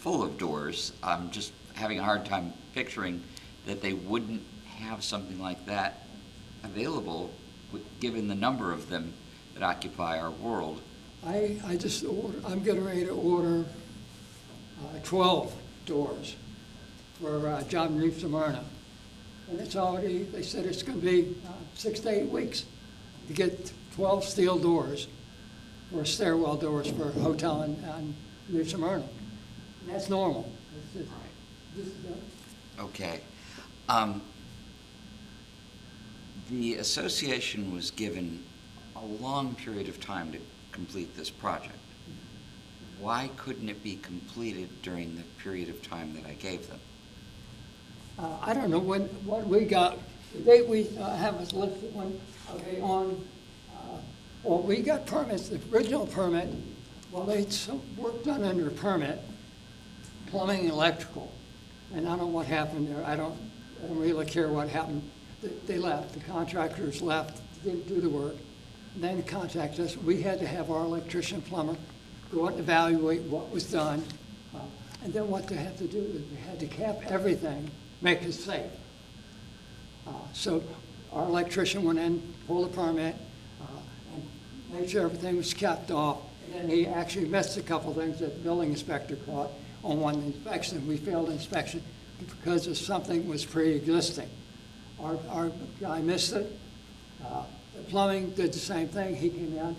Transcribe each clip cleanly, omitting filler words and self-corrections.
full of doors. I'm just having a hard time picturing that they wouldn't have something like that available, given the number of them that occupy our world. I'm getting ready to order 12 doors for John Reef Smyrna. And it's already, they said it's going to be 6 to 8 weeks to get 12 steel doors for stairwell doors for a hotel in Reef Smyrna. And that's normal. Okay. The association was given a long period of time to complete this project. Why couldn't it be completed during the period of time that I gave them? I don't know what we got. The date we have is listed well, we got permits, the original permit, well, they had some work done under a permit, plumbing and electrical. And I don't know what happened there. I don't really care what happened. They left, the contractors left, didn't do the work. And then contacted us. We had to have our electrician plumber go out and evaluate what was done. And then what they had to do is they had to cap everything, make it safe. So our electrician went in, pulled the permit, and made sure everything was capped off. And then he actually missed a couple things that the building inspector caught on one inspection. We failed inspection because of something was pre-existing. Our guy missed it. The plumbing did the same thing. He came down.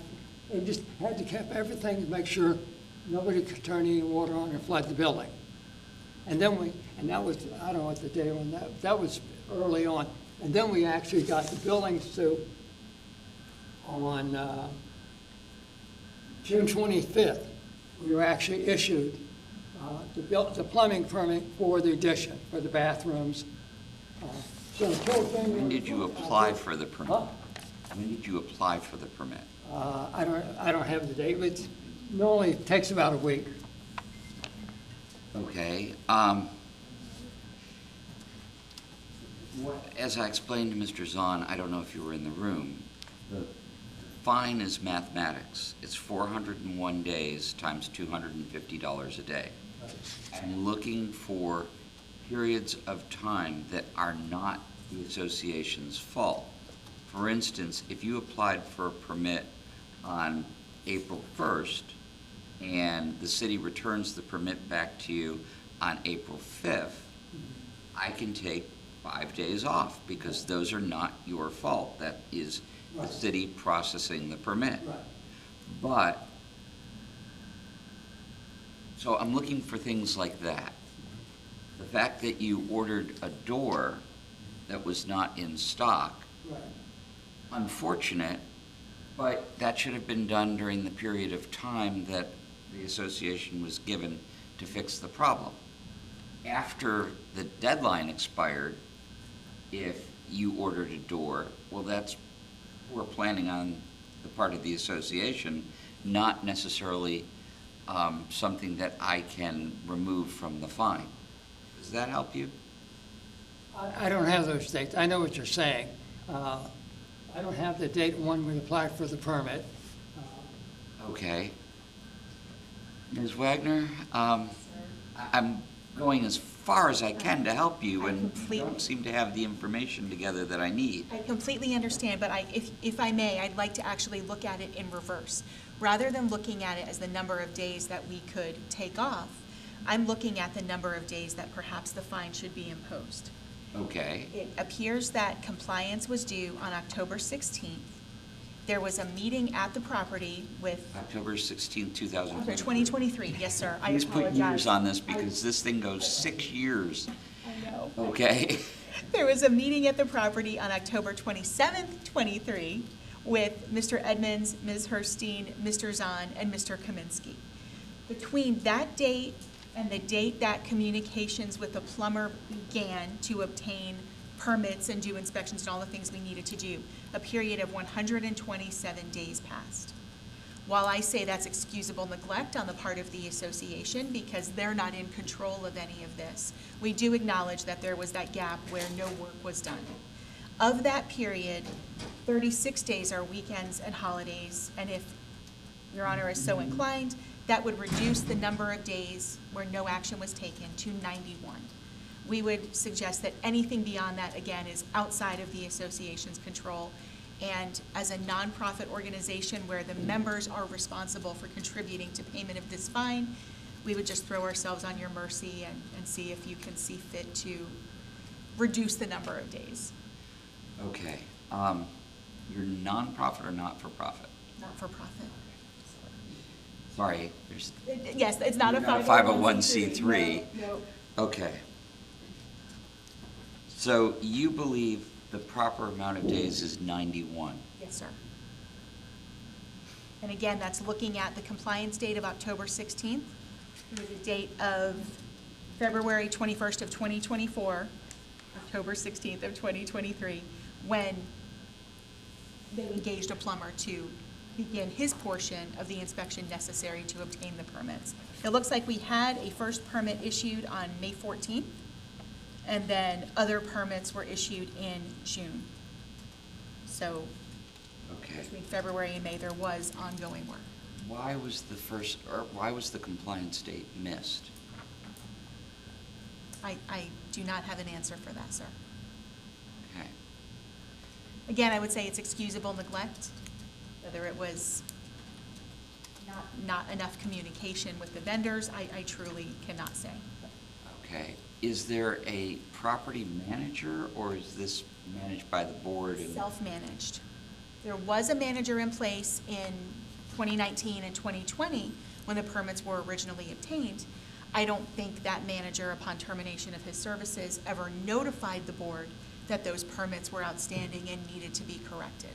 They just had to cap everything to make sure nobody could turn any water on and flood the building. And then that was, I don't know what the day when that was early on. And then we actually got the building suit on June 25th. We were actually issued the plumbing permit for the addition, for the bathrooms. So the whole thing. When did you apply for the permit? Huh? When did you apply for the permit? I don't have the date. It normally takes about a week. Okay. As I explained to Mr. Zahn, I don't know if you were in the room, the fine is mathematics. It's 401 days times $250 a day. I'm looking for periods of time that are not the association's fault. For instance, if you applied for a permit on April 1st and the city returns the permit back to you on April 5th, I can take 5 days off because those are not your fault. That is the city processing the permit. Right. But, so I'm looking for things like that. The fact that you ordered a door that was not in stock, Right. unfortunate, but that should have been done during the period of time that the association was given to fix the problem. After the deadline expired, if you ordered a door, well, that's, we're planning on the part of the association, not necessarily something that I can remove from the fine. Does that help you? I don't have those dates. I know what you're saying. I don't have the date when we applied for the permit. Okay. Ms. Wagner, I'm going as far as I can to help you and don't seem to have the information together that I need. I completely understand, but if I may, I'd like to actually look at it in reverse. Rather than looking at it as the number of days that we could take off, I'm looking at the number of days that perhaps the fine should be imposed. Okay. It appears that compliance was due on October 16th. There was a meeting at the property with October 16th, 2023. 2023, yes, sir. I Please put apologize. years on this because this thing goes 6 years. I know. Okay. There was a meeting at the property on October 27th, 23, with Mr. Edmonds, Ms. Herstein, Mr. Zahn, and Mr. Kaminsky. Between that date and the date that communications with the plumber began to obtain permits and do inspections and all the things we needed to do, a period of 127 days passed. While I say that's excusable neglect on the part of the association because they're not in control of any of this, we do acknowledge that there was that gap where no work was done. Of that period, 36 days are weekends and holidays, and if Your Honor is so inclined, that would reduce the number of days where no action was taken to 91. We would suggest that anything beyond that, again, is outside of the association's control. And as a nonprofit organization where the members are responsible for contributing to payment of this fine, we would just throw ourselves on your mercy and see if you can see fit to reduce the number of days. Okay. You're nonprofit or not-for-profit? Not-for-profit. Sorry, there's Yes, it's not a You're not a 501c3. 501c3. No. Okay. So you believe the proper amount of days is 91? Yes, sir. And again, that's looking at the compliance date of October 16th through the date of February 21st of 2024, October 16th of 2023, when they engaged a plumber to begin his portion of the inspection necessary to obtain the permits. It looks like we had a first permit issued on May 14th, and then other permits were issued in June. So Okay. between February and May, there was ongoing work. Why was the compliance date missed? I do not have an answer for that, sir. Okay. Again, I would say it's excusable neglect, whether it was not enough communication with the vendors, I truly cannot say. Okay. Is there a property manager, or is this managed by the board? Self-managed. There was a manager in place in 2019 and 2020 when the permits were originally obtained. I don't think that manager, upon termination of his services, ever notified the board that those permits were outstanding and needed to be corrected.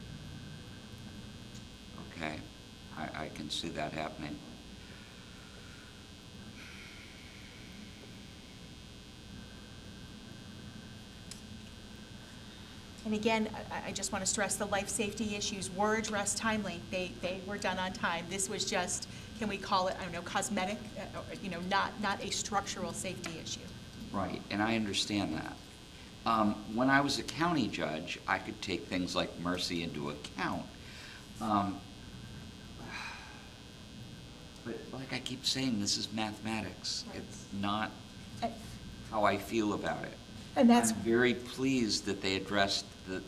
Okay. I can see that happening. And again, I just want to stress the life safety issues were addressed timely. They were done on time. This was just, can we call it, I don't know, cosmetic, not a structural safety issue. Right, and I understand that. When I was a county judge, I could take things like mercy into account. But like I keep saying, this is mathematics. It's not how I feel about it. And that's I'm very pleased that they addressed the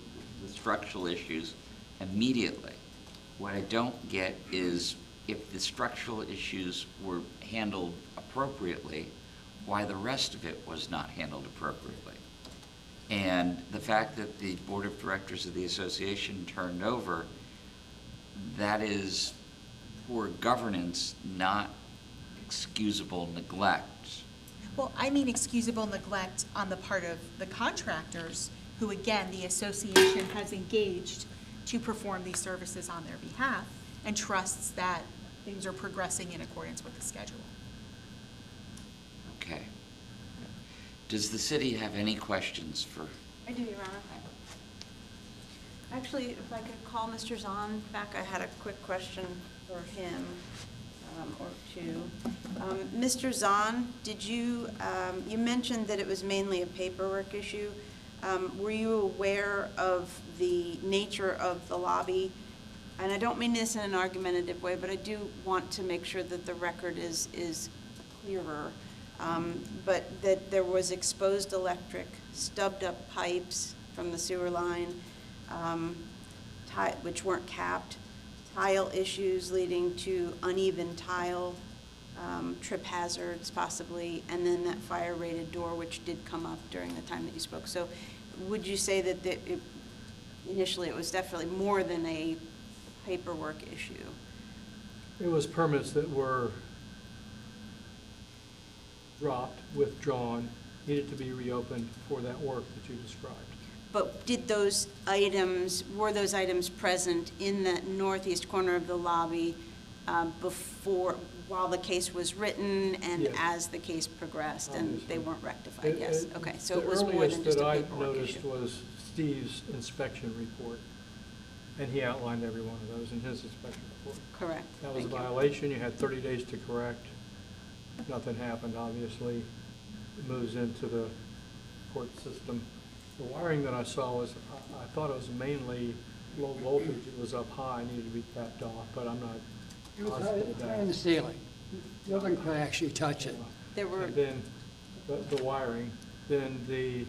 structural issues immediately. What I don't get is if the structural issues were handled appropriately, why the rest of it was not handled appropriately. And the fact that the board of directors of the association turned over, that is poor governance, not excusable neglect. Well, I mean excusable neglect on the part of the contractors who, again, the association has engaged to perform these services on their behalf and trusts that things are progressing in accordance with the schedule. Okay. Does the city have any questions for? I do, Your Honor. Actually, if I could call Mr. Zahn back, I had a quick question for him, or two. Mr. Zahn, did you, you mentioned that it was mainly a paperwork issue. Were you aware of the nature of the lobby? And I don't mean this in an argumentative way, but I do want to make sure that the record is clearer. But that there was exposed electric, stubbed up pipes from the sewer line, which weren't capped, tile issues leading to uneven tile, trip hazards possibly, and then that fire-rated door, which did come up during the time that you spoke. So would you say that initially it was definitely more than a paperwork issue? It was permits that were dropped, withdrawn, needed to be reopened for that work that you described. But did those items, were those items present in the northeast corner of the lobby before, while the case was written and Yes. as the case progressed, and Obviously. they weren't rectified? Yes, okay, so The it was more than just a earliest paperwork that I issue. noticed was Steve's inspection report, and he outlined every one of those in his inspection report. Correct. That was a Thank you. violation, you had 30 days to correct. Nothing happened, obviously. It moves into the court system. The wiring that I saw was, I thought it was mainly low voltage. It was up high, needed to be capped off, but I'm not It was positive of high in the that. ceiling. Nobody could actually touch it. There were, And then the wiring, then the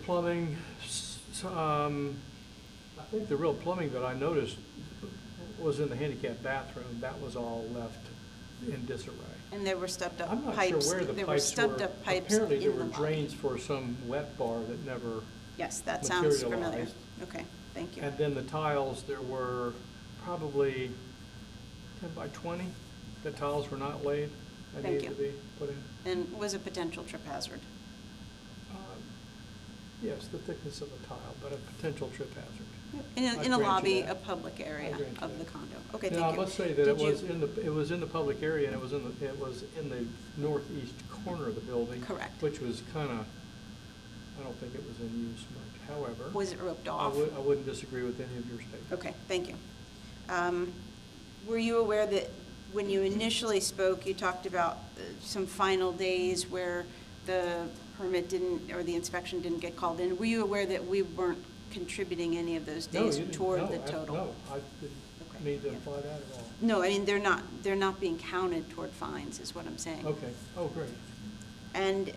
plumbing, I think the real plumbing that I noticed was in the handicap bathroom. That was all left in disarray. and there were stubbed up I'm not pipes. sure where the There were pipes stubbed were. up pipes Apparently, in there the were lobby. drains for some wet bar that never, Yes, that sounds familiar. materialized. Okay, thank you. and then the tiles, there were probably 10 by 20. The tiles were not laid and Thank needed to you. be put in. And was a potential trip hazard. Yes, the thickness of the tile, but a potential trip hazard. In I a grant you lobby, that. a public area I grant you of the that. condo. Okay, thank you. Now, I must say that it Did you- was in the public area, and it was in the northeast corner of the building. Correct. Which was kind of, I don't think it was in use much. However, Was it roped I off? wouldn't disagree with any of your statements. Okay, thank you. Were you aware that when you initially spoke, you talked about some final days where the permit didn't, or the inspection didn't get called in? Were you aware that we weren't contributing any of those No, days you didn't. toward No, the total? No, I Okay, didn't mean to yeah. imply that at all. No, I mean, they're not being counted toward fines, is what I'm saying. Okay, oh, great. And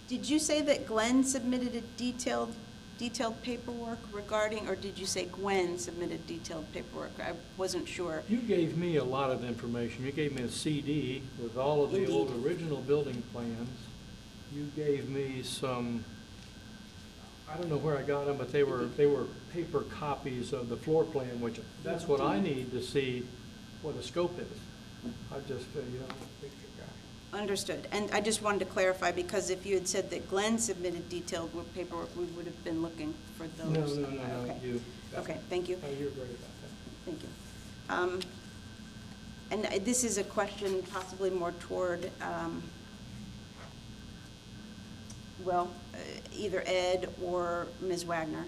did you say that Glenn submitted a detailed paperwork regarding, or did you say Gwen submitted detailed paperwork? I wasn't sure. You gave me a lot of information. You gave me a CD with all of the old Indeed. original building plans. You gave me some, I don't know where I got them, but they were paper copies of the floor plan, which, that's what I need to see what the scope is. I just, I'm a picture guy. Understood. And I just wanted to clarify, because if you had said that Glenn submitted detailed paperwork, we would have been looking for No, those. no, Okay. you. Okay, thank you. Oh, you're great about that. Thank you. And this is a question possibly more toward, either Ed or Ms. Wagner.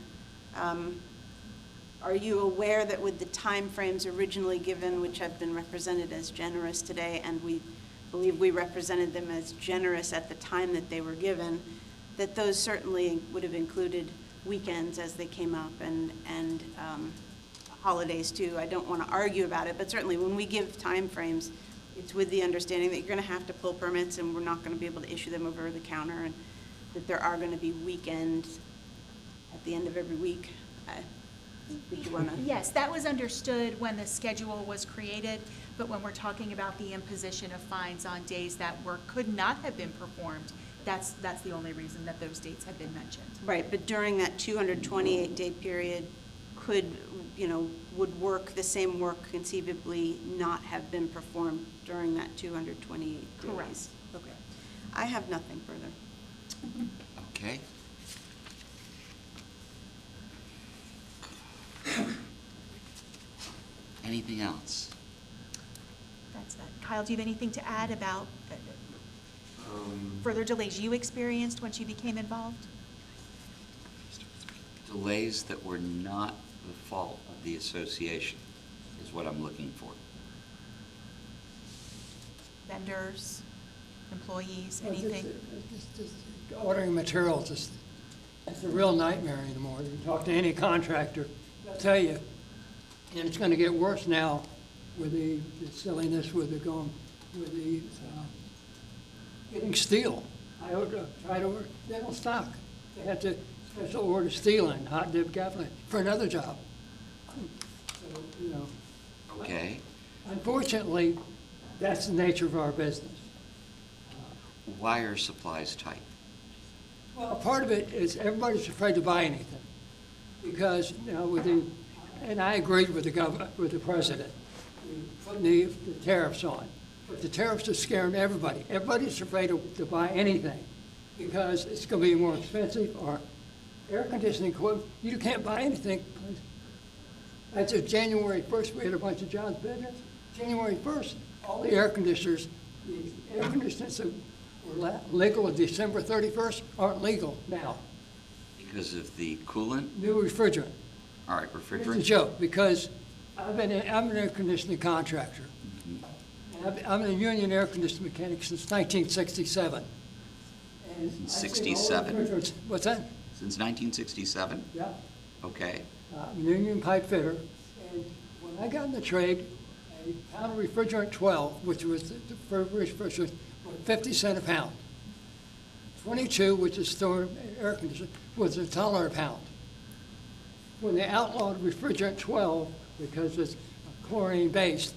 Are you aware that with the timeframes originally given, which have been represented as generous today, and we believe we represented them as generous at the time that they were given, that those certainly would have included weekends as they came up and holidays too? I don't want to argue about it, but certainly when we give timeframes, it's with the understanding that you're going to have to pull permits and we're not going to be able to issue them over the counter, and that there are going to be weekends at the end of every week. Did you want to? Yes, that was understood when the schedule was created, but when we're talking about the imposition of fines on days that work could not have been performed, that's the only reason that those dates have been mentioned. Right, but during that 228-day period, would work, the same work conceivably not have been performed during that 228 days? Correct. Okay. I have nothing further. Okay. Anything else? That's that. Kyle, do you have anything to add about further delays you experienced once you became involved? Delays that were not the fault of the association is what I'm looking for. Vendors, employees, Well, anything? just ordering materials is, it's a real nightmare anymore. You can talk to any contractor, they'll tell you, and it's gonna get worse now with the silliness with getting steel. I tried to order, they don't stock. They have to special order steel and hot dip gasoline for another job. So, Okay? unfortunately, that's the nature of our business. Why are supplies tight? Well, part of it is everybody's afraid to buy anything because, and I agreed with the president, putting the tariffs on. But the tariffs are scaring everybody. Everybody's afraid to buy anything because it's going to be more expensive, or air conditioning equipment. You can't buy anything. As of January 1st, we had a bunch of jobs business. January 1st, all the air conditioners that were legal on December 31st aren't legal now. Because of the coolant? New refrigerant. All right, It's a refrigerant? joke, because I'm an air conditioning contractor. And I'm a union air conditioning mechanic since 1967. And I've seen all the 67? refrigerants. What's that? Since 1967? Yeah. Okay. I'm a union pipe fitter. And when I got in the trade, a pound of refrigerant 12, which was the refrigerant, was 50 cents a pound. 22, which is stored air conditioning, was $1 a pound. When they outlawed refrigerant 12, because it's chlorine-based,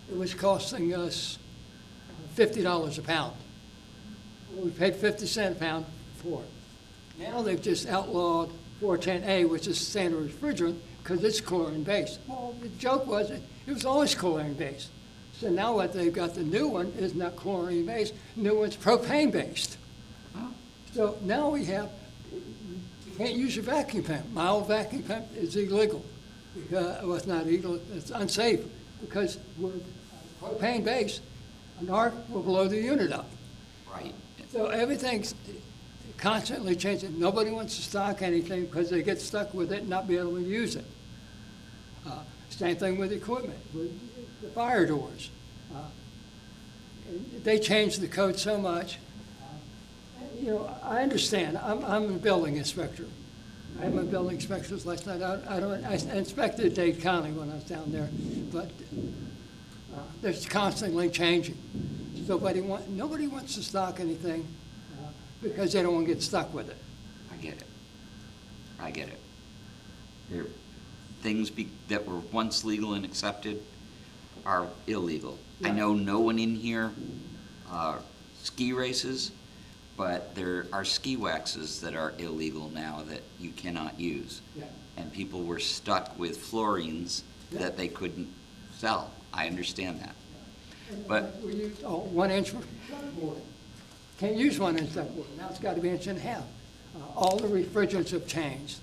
it was costing us $50 a pound. We paid 50 cents a pound for it. Now they've just outlawed 410A, which is standard refrigerant, because it's chlorine-based. Well, the joke was it was always chlorine-based. So now what they've got, the new one is not chlorine-based, the new one's propane-based. So now we have, you can't use your vacuum pump. My old vacuum pump is illegal. Well, it's not illegal, it's unsafe, because we're propane-based, an arc will blow the unit up. Right. So everything's constantly changing. Nobody wants to stock anything because they get stuck with it and not be able to use it. Same thing with equipment, with the fire doors. They changed the code so much. You know, I understand. I'm a building inspector. I had my building inspectors last night. I inspected Dade County when I was down there, but they're constantly changing. Nobody wants to stock anything because they don't want to get stuck with it. I get it. There, things that were once legal and accepted are illegal. I know no one in here ski races, but there are ski waxes that are illegal now that you cannot use. Yeah. And people were stuck with fluorines that they couldn't sell. I understand that. But we used 1 inch board. Can't use 1 inch board. Now it's got to be 1.5 inches. All the refrigerants have changed.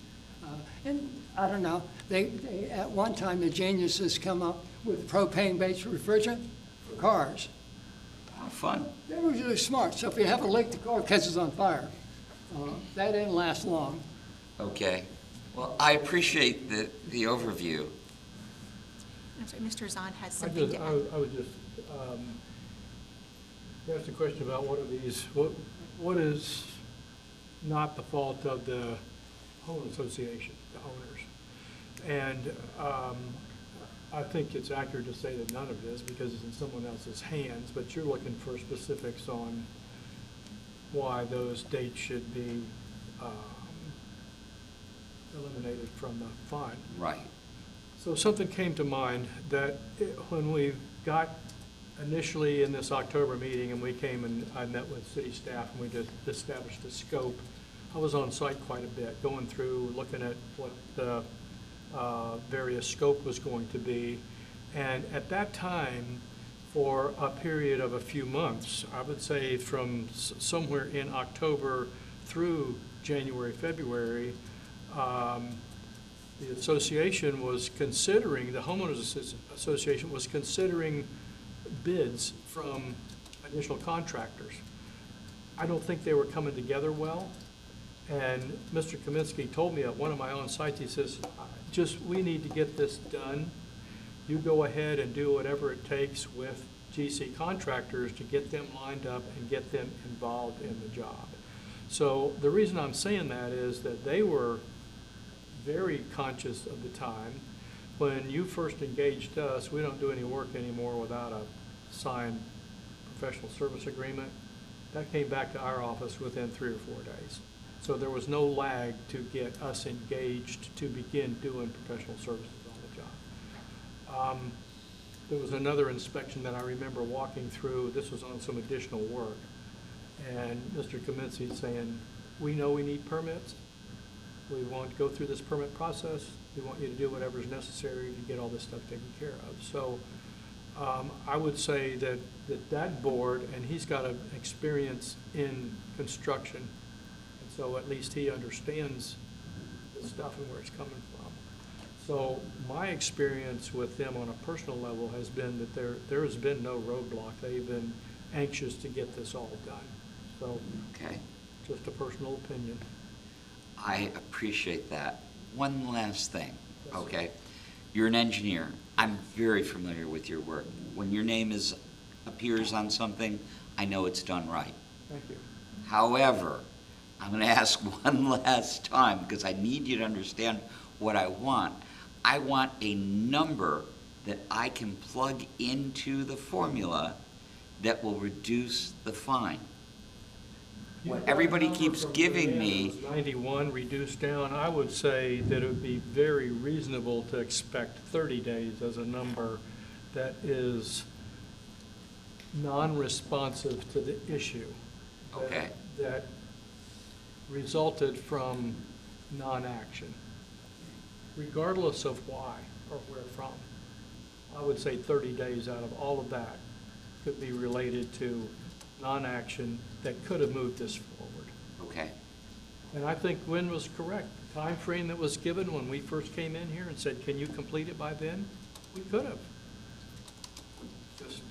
And I don't know, they at one time the geniuses come up with propane-based refrigerant for cars. fun. They were really smart. So if you have a leak, the car catches on fire. That didn't last long. Okay. Well, I appreciate the overview. I'm sorry, Mr. Zahn has I something to add. would just ask a question about what is not the fault of the home association, the owners. And I think it's accurate to say that none of this, because it's in someone else's hands, but you're looking for specifics on why those dates should be eliminated from the fine. Right. So something came to mind that when we got initially in this October meeting and we came and I met with city staff and we just established a scope, I was on site quite a bit, going through, looking at what the various scope was going to be. And at that time, for a period of a few months, I would say from somewhere in October through January, February, the association was considering, the homeowners association was considering bids from initial contractors. I don't think they were coming together well. And Mr. Kaminsky told me at one of my own sites, he says, we need to get this done. You go ahead and do whatever it takes with GC contractors to get them lined up and get them involved in the job. So the reason I'm saying that is that they were very conscious of the time. When you first engaged us, we don't do any work anymore without a signed professional service agreement. That came back to our office within 3 or 4 days. So there was no lag to get us engaged to begin doing professional services on the job. There was another inspection that I remember walking through. This was on some additional work. And Mr. Kaminsky saying, we know we need permits. We want to go through this permit process. We want you to do whatever is necessary to get all this stuff taken care of. So I would say that board, and he's got an experience in construction, and so at least he understands the stuff and where it's coming from. So my experience with them on a personal level has been that there has been no roadblock. They've been anxious to get this all done. So, Okay. just a personal opinion. I appreciate that. One last thing, Yes. okay? You're an engineer. I'm very familiar with your work. When your name appears on something, I know it's done right. Thank you. However, I'm going to ask one last time because I need you to understand what I want. I want a number that I can plug into the formula that will reduce the fine? What everybody keeps giving me, 91 reduced down, I would say that it would be very reasonable to expect 30 days as a number that is non-responsive to the issue. Okay. That resulted from non-action, regardless of why or where from. I would say 30 days out of all of that could be related to non-action that could have moved this forward. okay, And I think Gwen was correct. The time frame that was given when we first came in here and said, can you complete it by then? We could have. Just,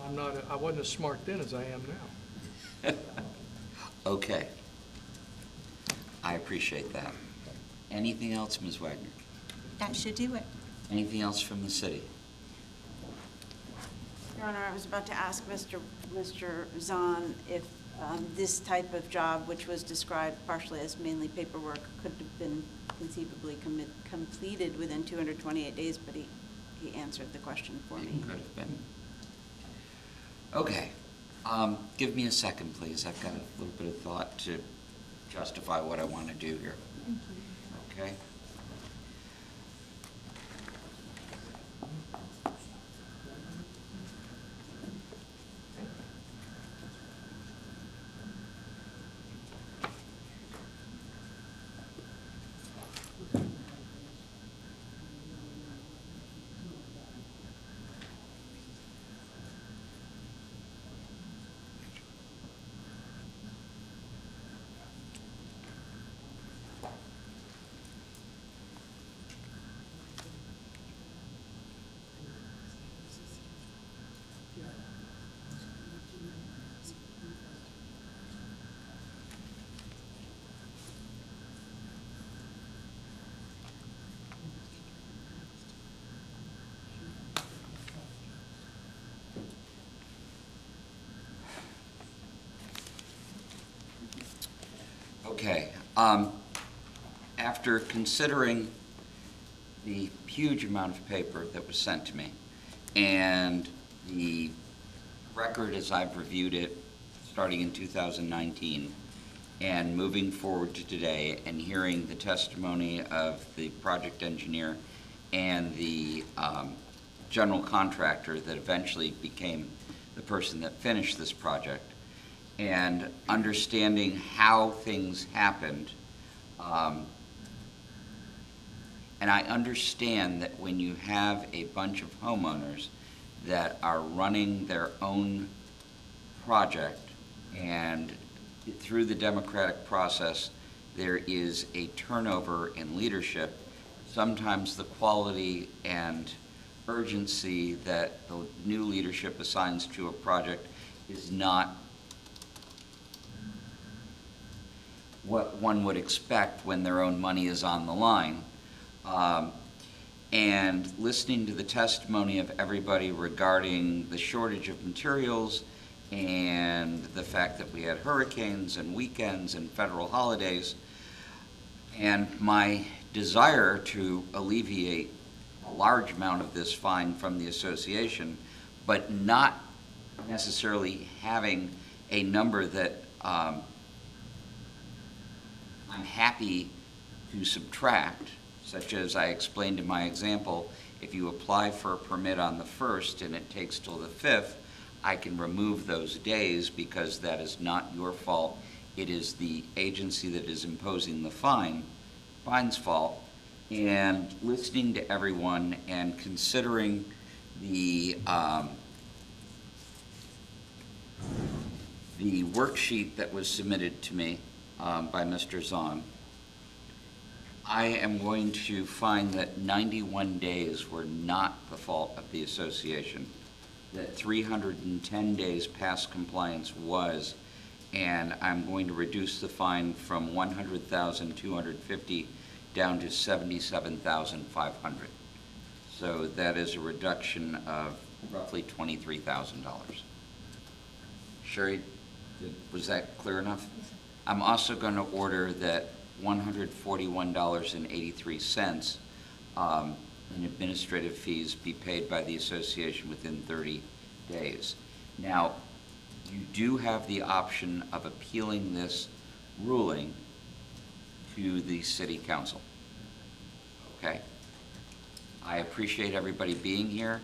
I wasn't as smart then as I am now. okay. I appreciate that. Anything else, Ms. Wagner? That should do it. Anything else from the city? Your Honor, I was about to ask Mr. Zahn if this type of job, which was described partially as mainly paperwork, could have been conceivably completed within 228 days, but he answered the question for me. It could have been. Okay. Give me a second, please. I've got a little bit of thought to justify what I want to do here. Thank you. Okay? Okay. After considering the huge amount of paper that was sent to me and the record as I've reviewed it starting in 2019 and moving forward to today and hearing the testimony of the project engineer and the general contractor that eventually became the person that finished this project, and understanding how things happened. And I understand that when you have a bunch of homeowners that are running their own project, and through the democratic process, there is a turnover in leadership, sometimes the quality and urgency that the new leadership assigns to a project is not what one would expect when their own money is on the line. And listening to the testimony of everybody regarding the shortage of materials and the fact that we had hurricanes and weekends and federal holidays, and my desire to alleviate a large amount of this fine from the association, but not necessarily having a number that I'm happy to subtract, such as I explained in my example. If you apply for a permit on the 1st and it takes till the 5th, I can remove those days because that is not your fault. It is the agency that is imposing the fine's fault. And listening to everyone and considering the worksheet that was submitted to me by Mr. Zahn, I am going to find that 91 days were not the fault of the association, that 310 days past compliance was, and I'm going to reduce the fine from $100,250 down to $77,500. So that is a reduction of roughly $23,000. Sherry, was that clear enough? I'm also going to order that $141.83 and administrative fees be paid by the association within 30 days. Now, you do have the option of appealing this ruling to the city council. Okay? I appreciate everybody being here.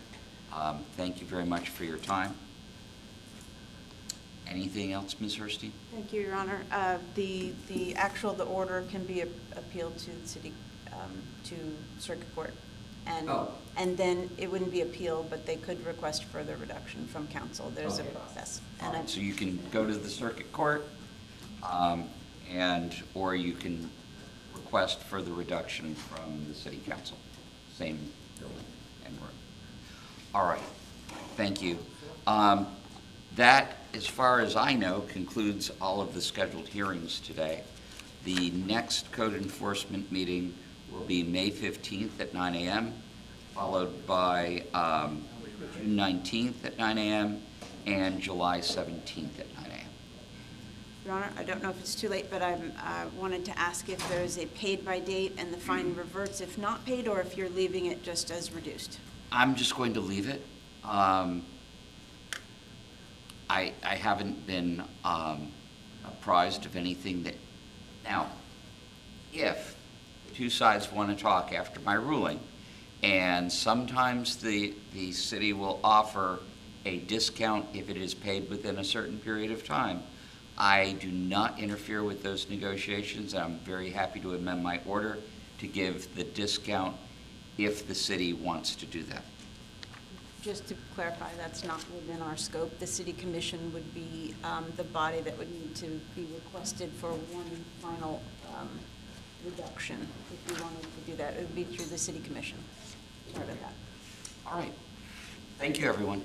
Thank you very much for your time. Anything else, Ms. Herstein? Thank you, Your Honor. The order can be appealed to the city, to circuit court. Oh. And then it wouldn't be appealed, but they could request further reduction from council. There's a Okay. process. All And right, so you can go to the circuit court, or you can request further reduction from the city council. Same building and room. All right, thank you. That, as far as I know, concludes all of the scheduled hearings today. The next code enforcement meeting will be May 15th at 9 a.m., followed by June 19th at 9 a.m., and July 17th at 9 a.m. Your Honor, I don't know if it's too late, but I wanted to ask if there's a paid by date and the fine reverts if not paid, or if you're leaving it just as reduced. I'm just going to leave it. I haven't been apprised of anything that, now, if the two sides want to talk after my ruling, and sometimes the city will offer a discount if it is paid within a certain period of time, I do not interfere with those negotiations. I'm very happy to amend my order to give the discount if the city wants to do that. Just to clarify, that's not within our scope. The city commission would be the body that would need to be requested for one final reduction. If you wanted to do that, it would be through the city commission. Part of that. All right. Thank you, everyone.